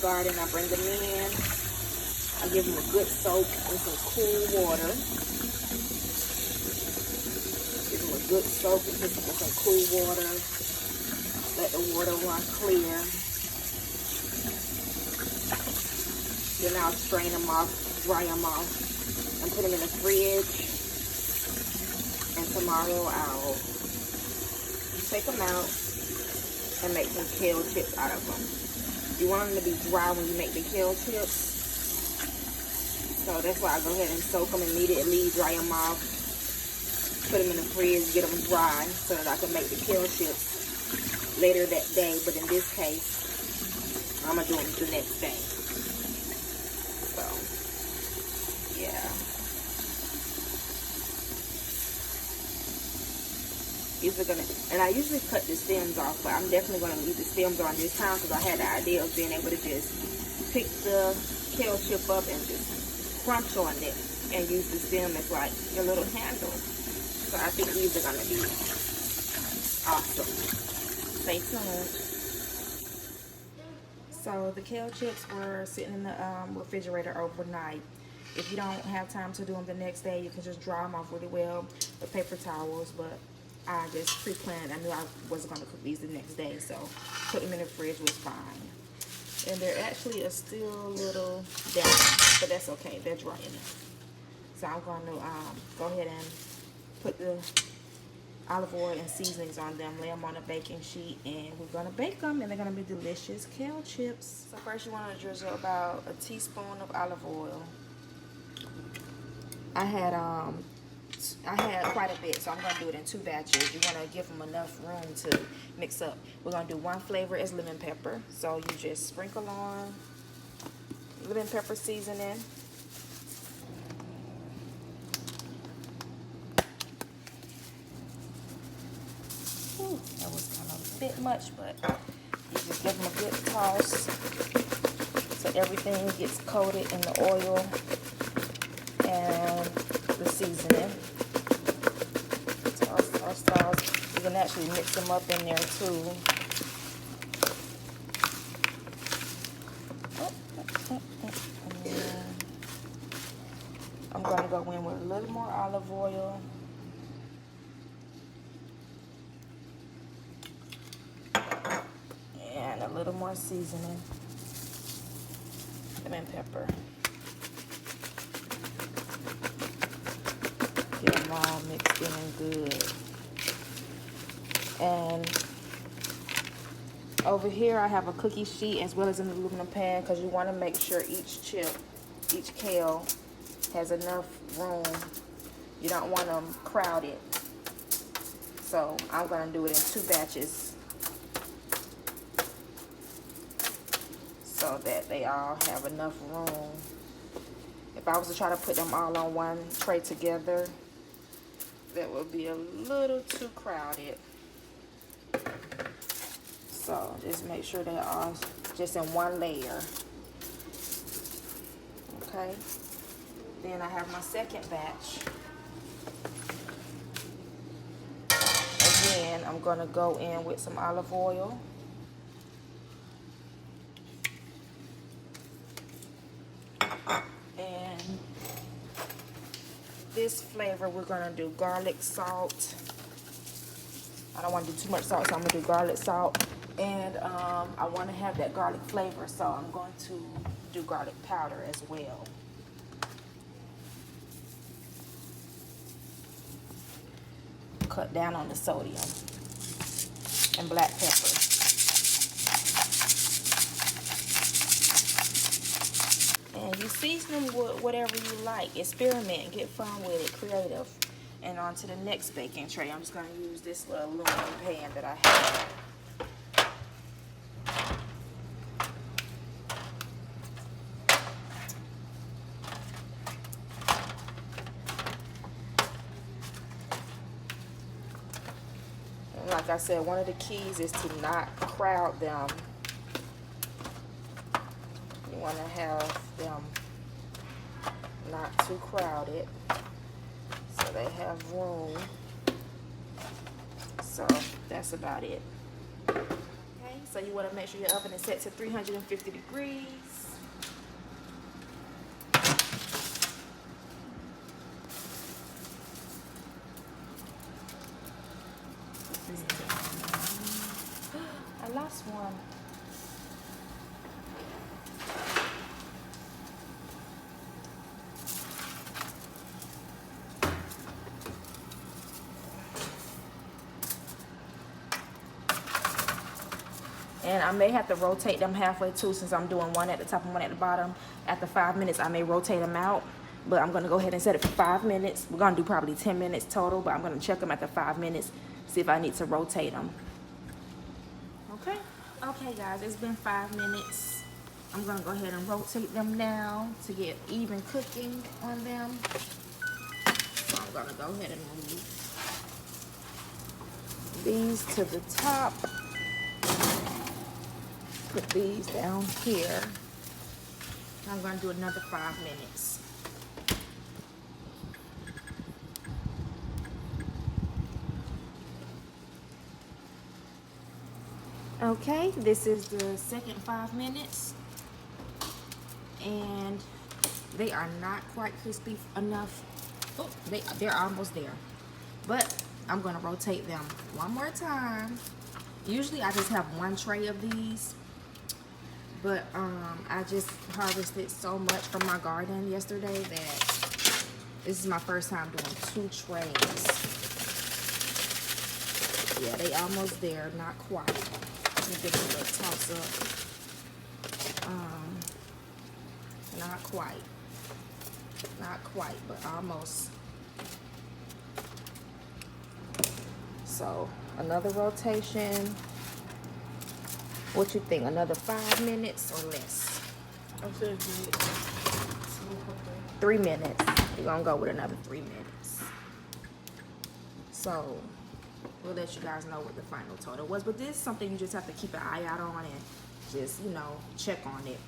garden. I bring them in. I give them a good soak in some cool water. Give them a good soak in some cool water. Let the water run clear. Then I'll strain them off, dry them off, and put them in the fridge. And tomorrow I'll take them out and make some kale chips out of them. You want them to be dry when you make the kale chips. So that's why I go ahead and soak them immediately, dry them off, put them in the fridge, get them dry so that I can make the kale chips later that day. But in this case, I'm going to do them the next day. So, yeah. These are gonna, and I usually cut the stems off, but I'm definitely gonna leave the stems on this time because I had the idea of being able to just pick the kale chip up and just crunch on it and use the stem as like your little handle. So I think these are gonna be awesome. Stay tuned. So the kale chips were sitting in the refrigerator overnight. If you don't have time to do them the next day, you can just dry them off really well with paper towels, but I just pre-planned. I knew I wasn't going to cook these the next day, so put them in the fridge was fine. And they're actually still a little damp, but that's okay. They're dry enough. So I'm going to go ahead and put the olive oil and seasonings on them, lay them on a baking sheet, and we're going to bake them, and they're going to be delicious kale chips. So first you want to drizzle about a teaspoon of olive oil. I had quite a bit, so I'm going to do it in 2 batches. You want to give them enough room to mix up. We're going to do one flavor is lemon pepper. So you just sprinkle on lemon pepper seasoning. Ooh, that was kind of a bit much, but you just give them a good toss so everything gets coated in the oil and the seasoning. Toss. You can actually mix them up in there too. I'm going to go in with a little more olive oil. And a little more seasoning. Lemon pepper. Get them all mixed in good. And over here I have a cookie sheet as well as an aluminum pan because you want to make sure each chip, each kale has enough room. You don't want them crowded. So I'm going to do it in 2 batches so that they all have enough room. If I was to try to put them all on one tray together, that would be a little too crowded. So just make sure they're all just in one layer. Okay. Then I have my second batch. Again, I'm going to go in with some olive oil. And this flavor, we're going to do garlic salt. I don't want to do too much salt, so I'm going to do garlic salt. And I want to have that garlic flavor, so I'm going to do garlic powder as well. Cut down on the sodium. And black pepper. And you season them with whatever you like. Experiment, get fun with it, creative. And on to the next baking tray. I'm just going to use this little aluminum pan that I have. And like I said, one of the keys is to not crowd them. You want to have them not too crowded so they have room. So that's about it. Okay, So you want to make sure your oven is set to 350 degrees. I lost one. And I may have to rotate them halfway too, since I'm doing one at the top and one at the bottom. After 5 minutes, I may rotate them out. But I'm gonna go ahead and set it for 5 minutes. We're gonna do probably 10 minutes total, but I'm gonna check them after 5 minutes, see if I need to rotate them. Okay. Okay guys, it's been 5 minutes. I'm gonna go ahead and rotate them now to get even cooking on them. So I'm gonna go ahead and move these to the top. Put these down here. I'm going to do another 5 minutes. Okay, this is the second 5 minutes. And they are not quite crispy enough. Oh, they're almost there. But I'm going to rotate them one more time. Usually I just have one tray of these. But I just harvested so much from my garden yesterday that this is my first time doing 2 trays. Yeah, they almost there, not quite. Let me give it a little toss up. Not quite. Not quite, but almost. So another rotation. What you think? Another 5 minutes or less? I'm saying 3 minutes. We're gonna go with another 3 minutes. So we'll let you guys know what the final total was. But this is something you just have to keep an eye out on and just, you know, check on it.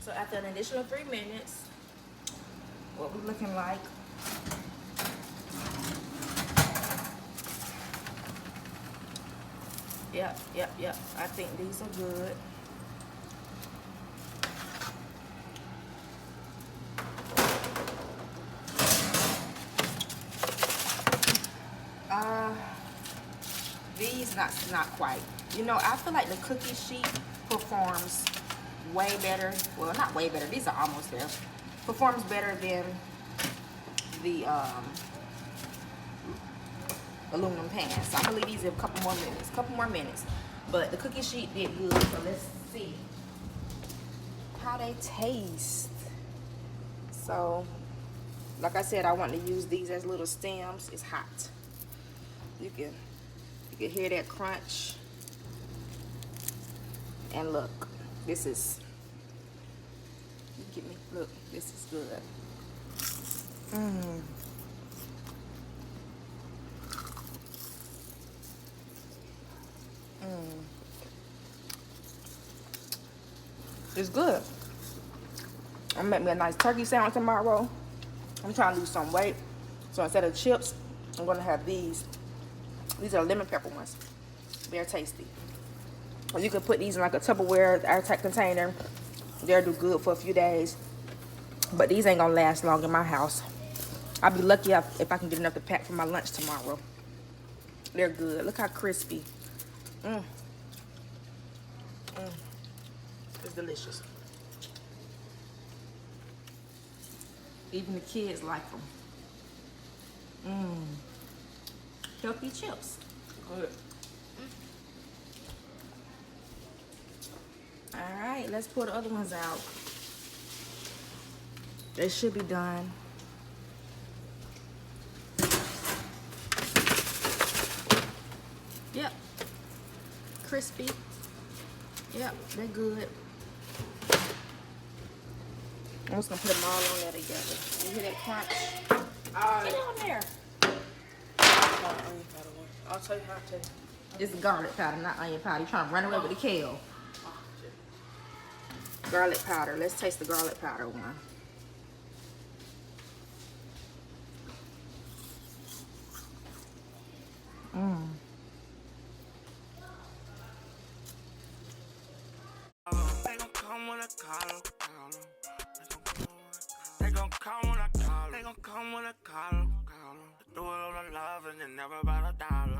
So after an additional 3 minutes, what we're looking like. Yep. I think these are good. These not quite. You know, I feel like the cookie sheet performs way better. Well, not way better. These are almost there. Performs better than the aluminum pan. So I'm gonna leave these a couple more minutes. But the cookie sheet did good. So let's see how they taste. So, like I said, I want to use these as little stems. It's hot. You can hear that crunch. And look, this is. You get me? Look, this is good. It's good. I'm gonna make me a nice turkey sandwich tomorrow. I'm trying to lose some weight. So instead of chips, I'm gonna have these. These are lemon pepper ones. They're tasty. Or you could put these in like a Tupperware airtight container. They'll do good for a few days. But these ain't gonna last long in my house. I'll be lucky if I can get enough to pack for my lunch tomorrow. They're good. Look how crispy. It's delicious. Even the kids like them. Healthy chips. good. Alright, let's pull the other ones out. They should be done. Yep. Crispy. Yep, they're good. I'm just gonna put them all on there together. You hear that crunch? Get on there. I'll tell you how to. This is garlic powder, not onion powder. You're trying to run away with the kale. Garlic powder. Let's taste the garlic powder one. come when I call 'em. They gon' come when I call 'em. Do it on the love and then never about a dollar.